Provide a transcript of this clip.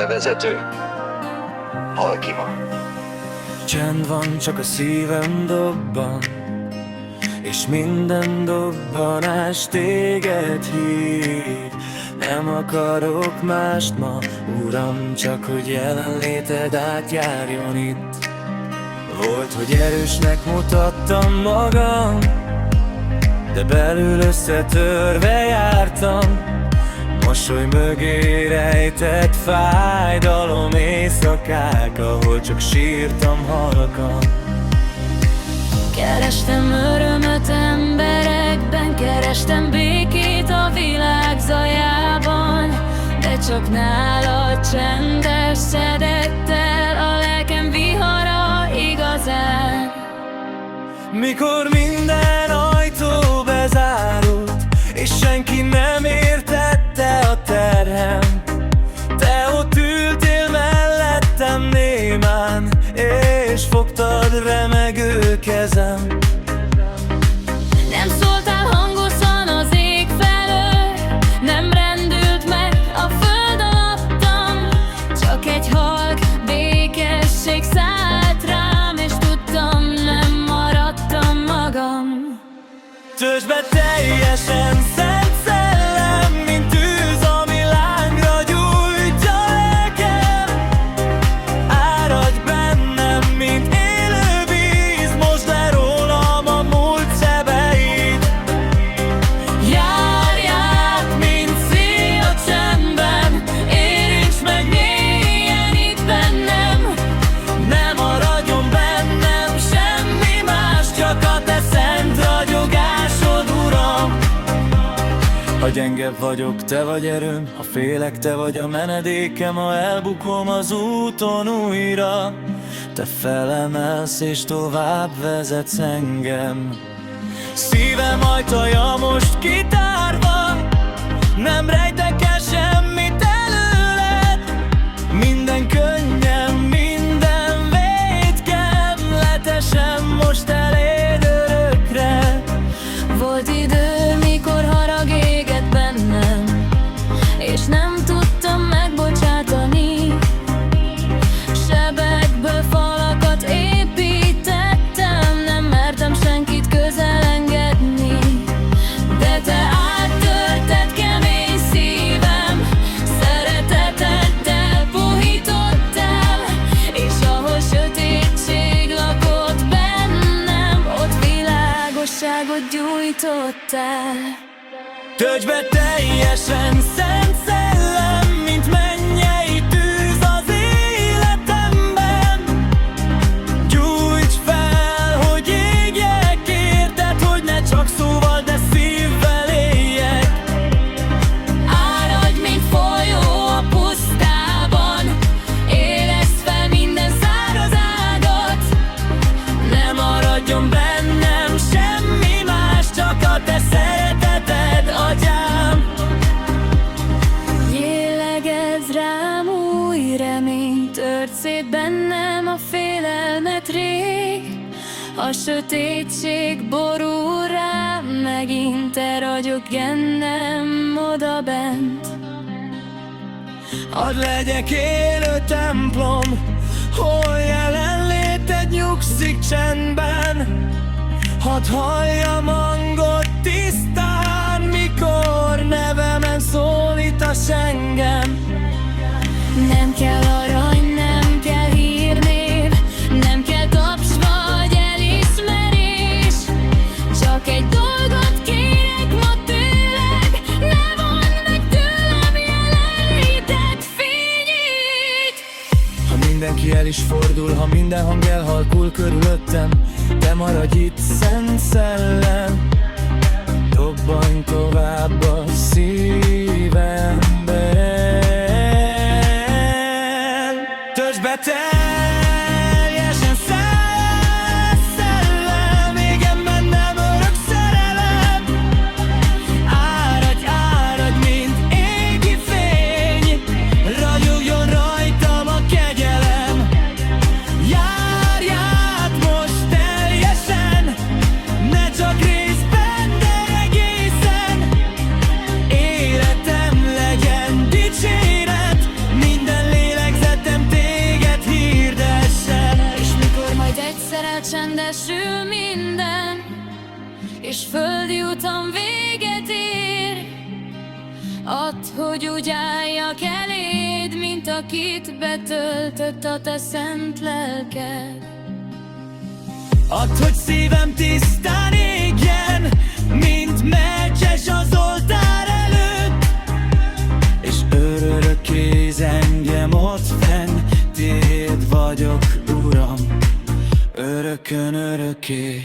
bevezető. Alkima. Csend van, csak a szívem dobban, és minden dobbanás téged hív. Nem akarok mást ma, Uram, csak hogy jelenléted átjárjon itt. Volt, hogy erősnek mutattam magam, de belül összetörve jártam. Mosoly mögé rejtett fájdalom éjszakák, ahol csak sírtam halkan. Kerestem örömöt emberekben, kerestem békét a világ zajában, de csak nálad csendesedett el a lelkem vihara igazán. Mikor minden ajtó bezárult, és senki nem értette a terhem, te ott ültél mellettem némán, és fogtad remegő kezem. Nem szóltál hangosan az ég felől, nem rendült meg a föld alattam, csak egy halk békesség szállt rám, és tudtam, nem maradtam magam. Töltsd be teljesen, Szent Szellem, mint tűz, ami lángra gyújtja lelkem. Áradj bennem, mint élő víz, mosd le rólam a múlt sebeit. Járj át, mint szél a csendben, érints meg mélyen itt bennem. Ne maradjon bennem semmi más, csak a te szent ragyogásod, Uram. Ha gyenge vagyok, te vagy erőm, ha félek, te vagy a menedékem, ha elbukom az úton újra, te felemelsz és tovább vezetsz engem. Szívem ajtaja most kitárva, nem rejtek el semmit előled. Minden könnyem, minden vétkem, letesem most eléd örökre. Volt idő, mikor harag égett bennem, és nem tudtam megbocsátani. Sebekből falakat építettem, nem mertem senkit közel engedni. De te áttörted kemény szívem, szereteteddel puhítottál, és ahol sötétség lakott bennem, ott világosságot gyújtottál. Töltsd be teljesen, Szent Szellem, mint mennyei tűz az életemben. Gyújts fel, hogy égjek érted, hogy ne csak szóval, de szívvel éljek. Áradj, mint folyó a pusztában, éleszt fel minden száraz ágat. Ne maradjon bennem semmi más, csak a te szereteted, Atyám. Jélegez rám új remény, tört szét bennem a félelmet rég. A sötétség borul rám, megint te ragyog ennem odabent. Hadd legyek élő templom, hol jelenléted nyugszik csendben. Hadd halljam hangot tisztán, mikor nevemen szólítasz engem. Nem kell arany, nem kell hírnév, nem kell taps vagy elismerés. Csak egy dolgot kérek ma tőled, ne vondd meg tőlem jelenléted fényét. Ha mindenki el is fordul, ha minden hang elhalkul körülöttem, te maradj itt, Szent Szellem. Dobbanj tovább a szívemben. Töltsd be teljesen, Szent Szellem, égjen bennem örök szerelem. Áradj, áradj, mint égi fény, ragyogjon rajtam a kegyelem. Járj át most teljesen, ne csak részben, de egészen. Életem legyen dicséret, minden lélek szembesül minden, és földi utam véget ér. Add, hogy úgy álljak eléd, mint akit betöltött a te szent lelked. Add, hogy szívem tisztán égjen, mint mecses az oltár előtt, és örökké zengjem ott fenn, tiéd vagyok, Uram, örökön örökké.